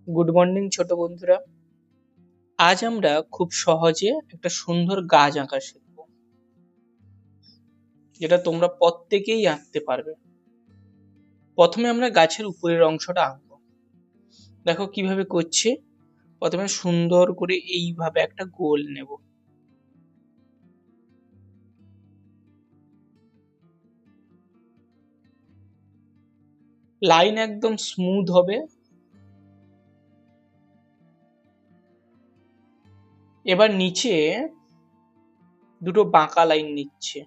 Good morning ছোট বন্ধুরা। আজ আমরা খুব সহজে একটা সুন্দর গাছ আঁকা শিখব, যেটা তোমরা প্রত্যেকেই আঁকতে পারবে। প্রথমে আমরা গাছের উপরের অংশটা আঁকবো। দেখো কিভাবে করছি। প্রথমে সুন্দর করে এইভাবে একটা গোল নেব। লাইন একদম স্মুথ হবে। এবার নিচে দুটো বাঁকা লাইন নিচ্ছে,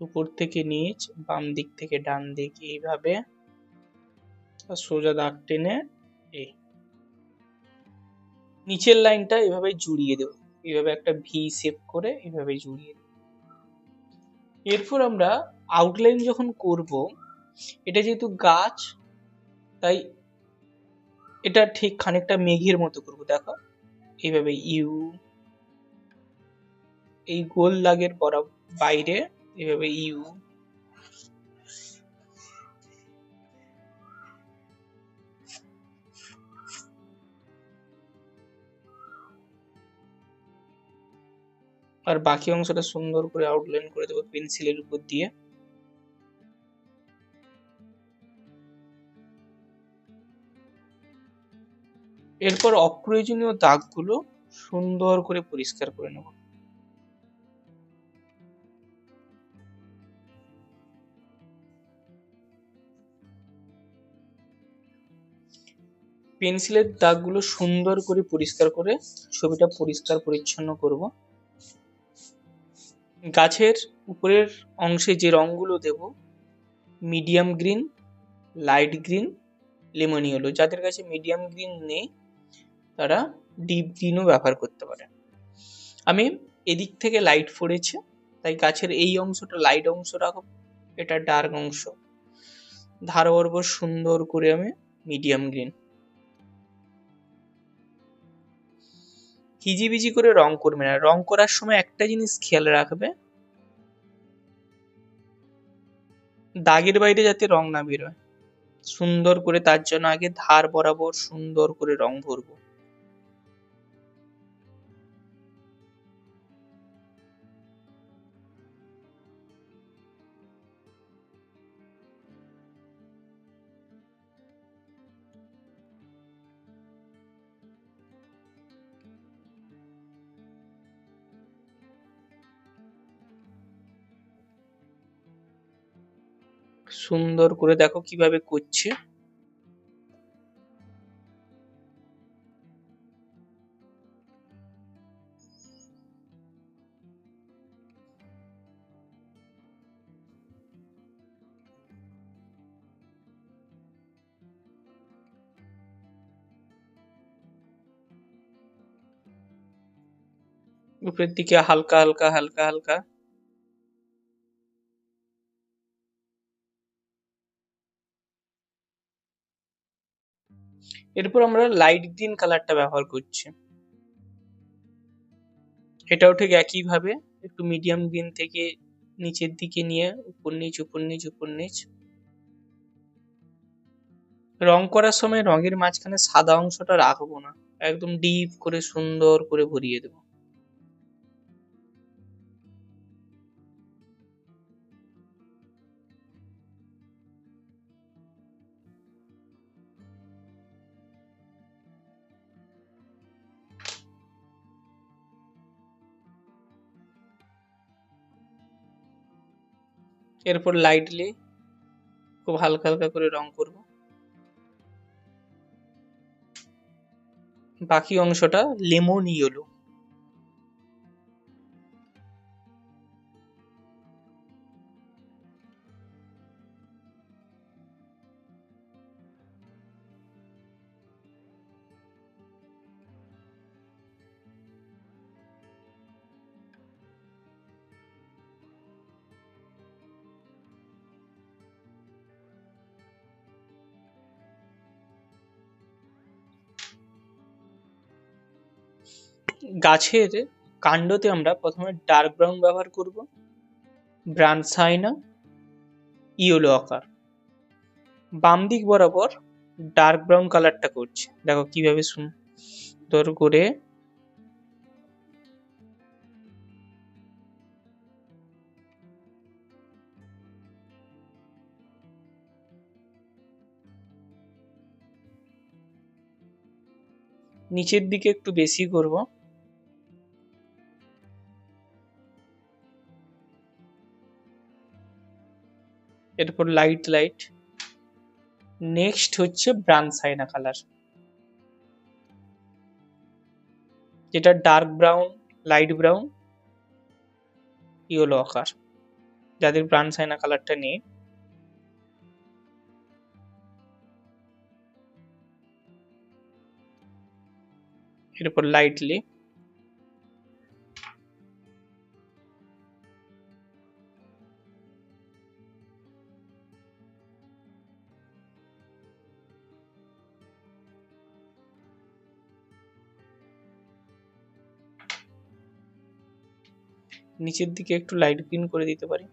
উপর থেকে নিচ, বাম দিক থেকে ডান দিক, এইভাবে সোজা দাগ টেনে এই নিচের লাইনটা এভাবে জুড়িয়ে দেবো। এইভাবে একটা ভি শেপ করে এইভাবে জুড়িয়ে দেবো। এরপর আমরা আউটলাইন যখন করব, এটা যেহেতু গাছ, তাই এটা ঠিক খানিকটা মেঘের মতো করব। দেখো এইভাবে ইউ, এই গোল দাগের বাইরে এইভাবে ইউ। আর বাকি অংশটা সুন্দর করে আউটলাইন করে দেবো পেন্সিলের উপর দিয়ে। এরপর অপ্রয়োজনীয় দাগগুলো সুন্দর করে পরিষ্কার করে নেব। পেন্সিলের দাগগুলো সুন্দর করে পরিষ্কার করে ছবিটা পরিষ্কার পরিচ্ছন্ন করব। গাছের উপরের অংশে যে রঙগুলো দেব, medium green, light green, lemon yellow. যাদের কাছে মিডিয়াম গ্রিন নেই তারা ডিপ গ্রিনও ব্যবহার করতে পারে। আমি এদিক থেকে লাইট পড়েছে, তাই গাছের এই অংশটা লাইট অংশ রাখব, এটা ডার্ক অংশ। ধার বরাবর সুন্দর করে আমি মিডিয়াম গ্রিন। হিজিবিজি করে রং করবে না। রং করার সময় একটা জিনিস খেয়াল রাখবে, দাগের বাইরে যাতে রং না বেরোয়। সুন্দর করে তার জন্য আগে ধার বরাবর সুন্দর করে রং ভরবো। সুন্দর করে দেখো কিভাবে করছে। উপরের দিকে হালকা হালকা হালকা হালকা। এরপর আমরা লাইট গ্রিন কালারটা ব্যবহার করছি। এটাও ঠিক একইভাবে একটু মিডিয়াম গ্রিন থেকে নিচের দিকে নিয়ে উপর নিচ উপর নিচ উপর নিচ। রং করার সময় রঙের মাঝখানে সাদা অংশটা রাখবো না, একদম ডিপ করে সুন্দর করে ভরিয়ে দেবো। এরপর লাইটলি খুব হালকা হালকা করে রং করব। বাকি অংশটা লেমন ইয়েলো। গাছের কাণ্ডতে আমরা প্রথমে ডার্ক ব্রাউন ব্যবহার করব, ব্রাঞ্চ সাইনা ইয়েলো আকার। বাম দিক বরাবর ডার্ক ব্রাউন কালারটা করছে, দেখো কিভাবে সুন্দর করে নিচের দিকে একটু বেশি করব। এরপর লাইট লাইট। নেক্সট হচ্ছে ব্রাউনসাইনা কালার, যেটা dark brown, light brown, yellow আকার। যাদের ব্রাউনসাইনা কালারটা নেই, এরপর লাইটলি নিচের দিকে একটু লাইট গ্রিন করে দিতে পারি।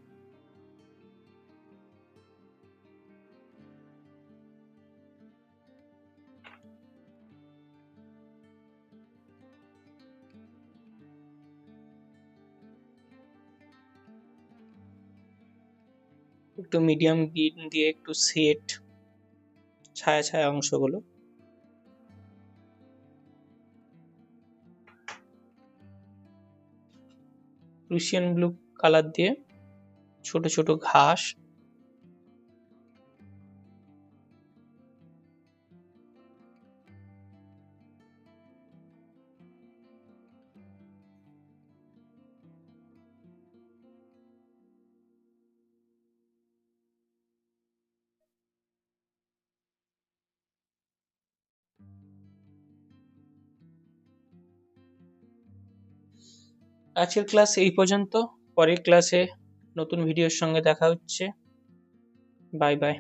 একটু মিডিয়াম গ্রিন দিয়ে একটু সেট ছায়া ছায়া অংশগুলো। রুশিয়ান ব্লু কালার দিয়ে ছোট ছোট ঘাস। আজকের ক্লাস এই পর্যন্ত। পরের ক্লাসে নতুন ভিডিওর সঙ্গে দেখা হচ্ছে। Bye bye.